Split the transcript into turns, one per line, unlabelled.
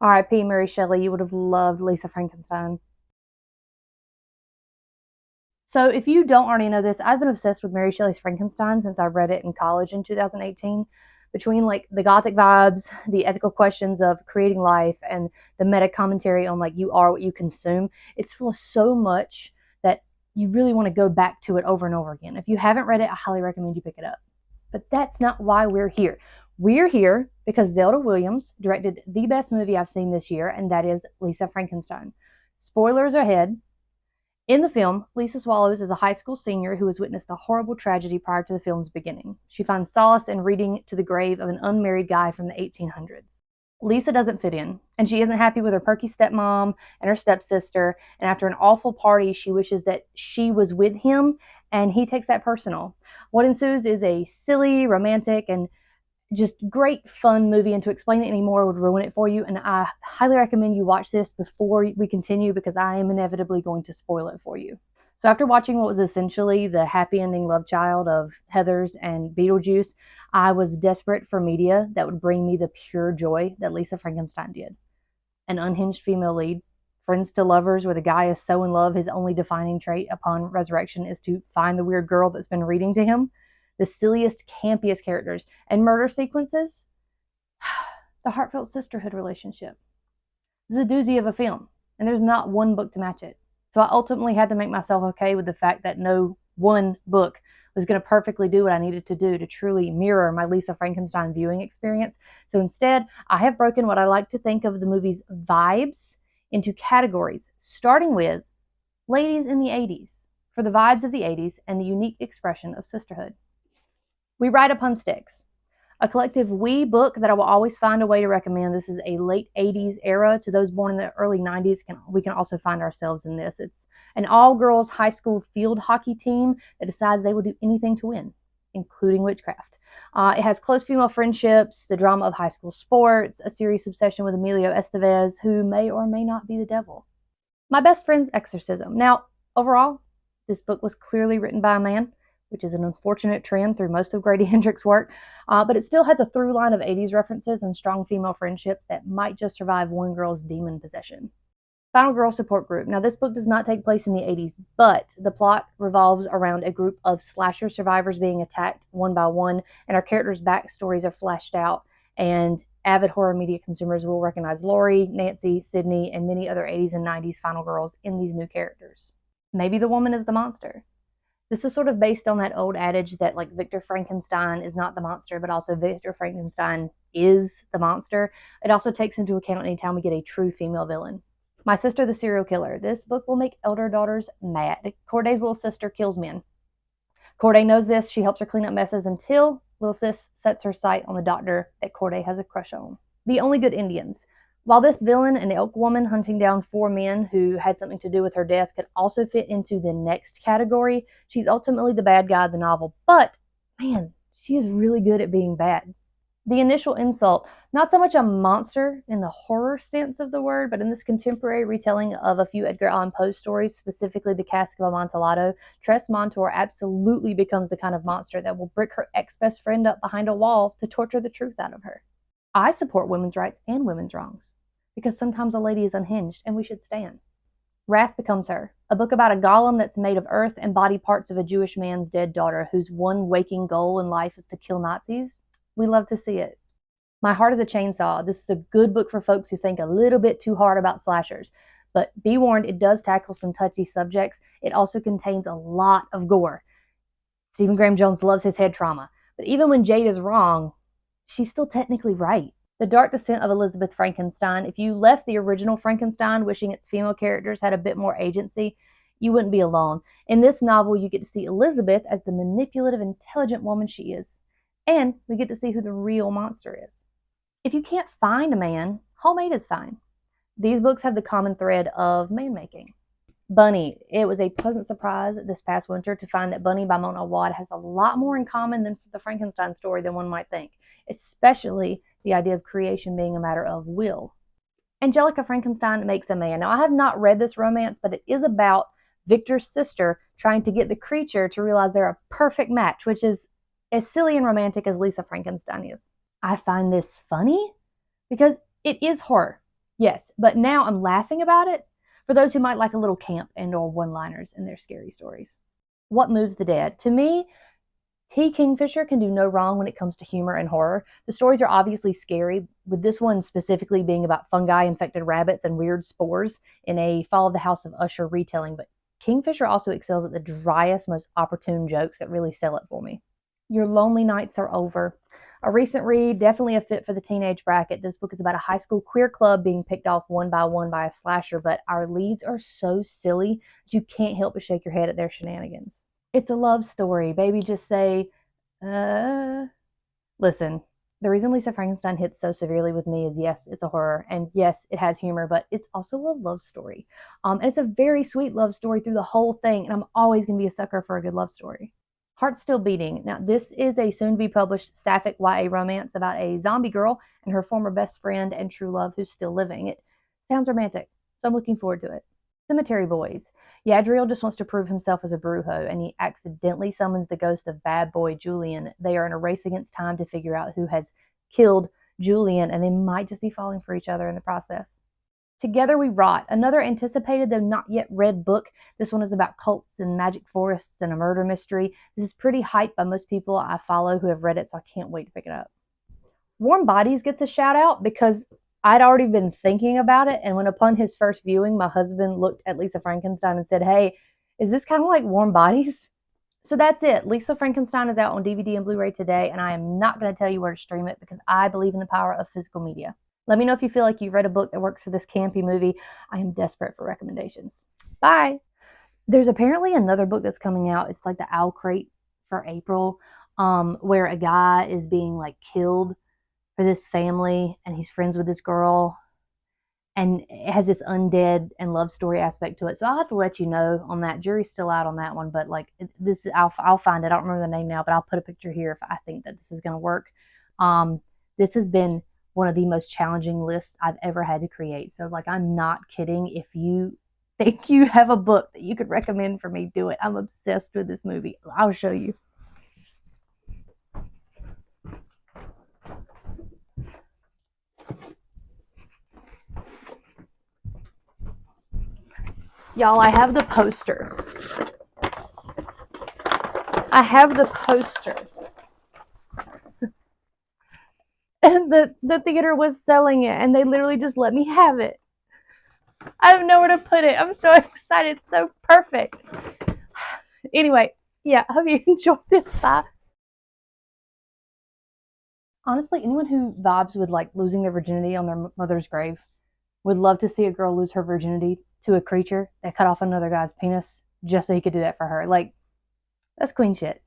R.I.P. Mary Shelley, you would have loved Lisa Frankenstein. So if you don't already know this, I've been obsessed with Mary Shelley's Frankenstein since I read it in college in 2018. Between like the gothic vibes, the ethical questions of creating life, and the meta commentary on like you are what you consume, it's full of so much that you really want to go back to it over and over again. If you haven't read it, I highly recommend you pick it up. But that's not why we're here. We're here because Zelda Williams directed the best movie I've seen this year, and that is Lisa Frankenstein. Spoilers ahead. In the film, Lisa Swallows is a high school senior who has witnessed a horrible tragedy prior to the film's beginning. She finds solace in reading to the grave of an unmarried guy from the 1800s. Lisa doesn't fit in, and she isn't happy with her perky stepmom and her stepsister, and after an awful party, she wishes that she was with him, and he takes that personal. What ensues is a silly, romantic, and just great fun movie, and to explain it anymore would ruin it for you, and I highly recommend you watch this before we continue because I am inevitably going to spoil it for you. So after watching what was essentially the happy ending love child of Heathers and Beetlejuice, I was desperate for media that would bring me the pure joy that Lisa Frankenstein did. An unhinged female lead, friends to lovers where the guy is so in love his only defining trait upon resurrection is to find the weird girl that's been reading to him, the silliest, campiest characters, and murder sequences, the heartfelt sisterhood relationship. This is a doozy of a film, and there's not one book to match it. So I ultimately had to make myself okay with the fact that no one book was going to perfectly do what I needed to do to truly mirror my Lisa Frankenstein viewing experience. So instead, I have broken what I like to think of the movie's vibes into categories, starting with ladies in the 80s, for the vibes of the 80s and the unique expression of sisterhood. We Ride Upon Sticks, a collective we book that I will always find a way to recommend. This is a late 80s era. To those born in the early 90s, we can also find ourselves in this. It's an all-girls high school field hockey team that decides they will do anything to win, including witchcraft. It has close female friendships, the drama of high school sports, a serious obsession with Emilio Estevez, who may or may not be the devil. My Best Friend's Exorcism. Now, overall, this book was clearly written by a man, which is an unfortunate trend through most of Grady Hendrix' work, but it still has a through line of 80s references and strong female friendships that might just survive one girl's demon possession. Final Girl Support Group. Now, this book does not take place in the 80s, but the plot revolves around a group of slasher survivors being attacked one by one, and our characters' backstories are fleshed out, and avid horror media consumers will recognize Laurie, Nancy, Sydney, and many other 80s and 90s final girls in these new characters. Maybe the woman is the monster. This is sort of based on that old adage that like Victor Frankenstein is not the monster, but also Victor Frankenstein is the monster. It also takes into account anytime we get a true female villain. My Sister the Serial Killer. This book will make elder daughters mad. Corday's little sister kills men. Corday knows this. She helps her clean up messes until little sis sets her sight on the doctor that Corday has a crush on. The Only Good Indians. While this villain, an elk woman hunting down 4 men who had something to do with her death, could also fit into the next category, she's ultimately the bad guy of the novel. But, man, she is really good at being bad. The Initial Insult, not so much a monster in the horror sense of the word, but in this contemporary retelling of a few Edgar Allan Poe stories, specifically The Cask of Amontillado, Tress Montour absolutely becomes the kind of monster that will brick her ex-best friend up behind a wall to torture the truth out of her. I support women's rights and women's wrongs, because sometimes a lady is unhinged and we should stand. Wrath Becomes Her, a book about a golem that's made of earth and body parts of a Jewish man's dead daughter whose one waking goal in life is to kill Nazis. We love to see it. My Heart is a Chainsaw. This is a good book for folks who think a little bit too hard about slashers. But be warned, it does tackle some touchy subjects. It also contains a lot of gore. Stephen Graham Jones loves his head trauma. But even when Jade is wrong, she's still technically right. The Dark Descent of Elizabeth Frankenstein. If you left the original Frankenstein wishing its female characters had a bit more agency, you wouldn't be alone. In this novel, you get to see Elizabeth as the manipulative, intelligent woman she is. And we get to see who the real monster is. If you can't find a man, homemade is fine. These books have the common thread of man-making. Bunny. It was a pleasant surprise this past winter to find that Bunny by Mona Awad has a lot more in common than the Frankenstein story than one might think, especially the idea of creation being a matter of will. Angelica Frankenstein Makes a Man. Now, I have not read this romance, but it is about Victor's sister trying to get the creature to realize they're a perfect match, which is as silly and romantic as Lisa Frankenstein is. I find this funny because it is horror. Yes, but now I'm laughing about it for those who might like a little camp and or one-liners in their scary stories. What moves the dead? To me, T.Kingfisher can do no wrong when it comes to humor and horror. The stories are obviously scary, with this one specifically being about fungi, infected rabbits, and weird spores in a Fall of the House of Usher retelling. But Kingfisher also excels at the driest, most opportune jokes that really sell it for me. Your lonely nights are over. A recent read, definitely a fit for the teenage bracket. This book is about a high school queer club being picked off one by one by a slasher, but our leads are so silly that you can't help but shake your head at their shenanigans. It's a love story. Baby, just say, uh. Listen, the reason Lisa Frankenstein hits so severely with me is yes, it's a horror, and yes, it has humor, but it's also a love story. And it's a very sweet love story through the whole thing, and I'm always going to be a sucker for a good love story. Heart Still Beating. Now, this is a soon to be published sapphic YA romance about a zombie girl and her former best friend and true love who's still living. It sounds romantic, so I'm looking forward to it. Cemetery Boys. Yadriel just wants to prove himself as a Brujo, and he accidentally summons the ghost of bad boy Julian. They are in a race against time to figure out who has killed Julian, and they might just be falling for each other in the process. Together We Rot, another anticipated though not yet read book. This one is about cults and magic forests and a murder mystery. This is pretty hyped by most people I follow who have read it, so I can't wait to pick it up. Warm Bodies gets a shout out because I'd already been thinking about it, and when upon his first viewing, my husband looked at Lisa Frankenstein and said, "Hey, is this kind of like Warm Bodies?" So that's it. Lisa Frankenstein is out on DVD and Blu-ray today, and I am not going to tell you where to stream it because I believe in the power of physical media. Let me know if you feel like you've read a book that works for this campy movie. I am desperate for recommendations. Bye. There's apparently another book that's coming out. It's like the Owl Crate for April, where a guy is being like killed for this family, and he's friends with this girl, and it has this undead and love story aspect to it. So I'll have to let you know on that. Jury's still out on that one, but like this, I'll find it. I don't remember the name now, but I'll put a picture here if I think that this is going to work. Um, this has been one of the most challenging lists I've ever had to create. So like, I'm not kidding. If you think you have a book that you could recommend for me, do it. I'm obsessed with this movie. I'll show you. Y'all, I have the poster. I have the poster. And the theater was selling it, and they literally just let me have it. I have nowhere to put it. I'm so excited. It's so perfect. Anyway, yeah, I hope you enjoyed this. Bye. Honestly, anyone who vibes with like losing their virginity on their mother's grave would love to see a girl lose her virginity to a creature that cut off another guy's penis just so he could do that for her. Like, that's queen shit.